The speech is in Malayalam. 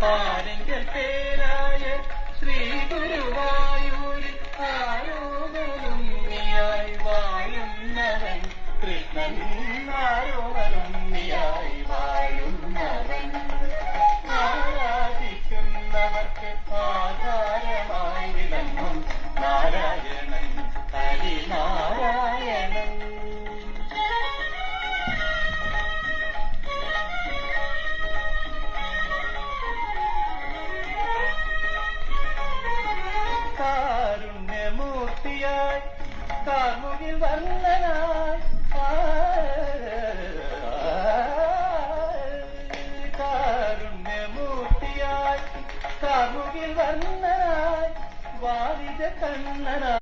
പാലിങ്കൽ പേരായ ശ്രീ ഗുരുവായൂരിൽ ആരോമലുണ്ണിയായി വാഴുന്നവൻ കൃഷ്ണൻ, ആരോമലുണ്ണിയായി വാഴുന്നവൻ. ആരാധിക്കുന്നവർക്ക് ആധാരമായി വിളങ്ങും നാരായണൻ, ഹരിനാരായണൻ. കാരുണ്യമൂർത്തിയായി കാർമുകിൽ വർണ്ണനായി, കാരുണ്യമൂർത്തിയായി കാർമുകിൽ വർണ്ണനായി വാരിജ കണ്ണനായി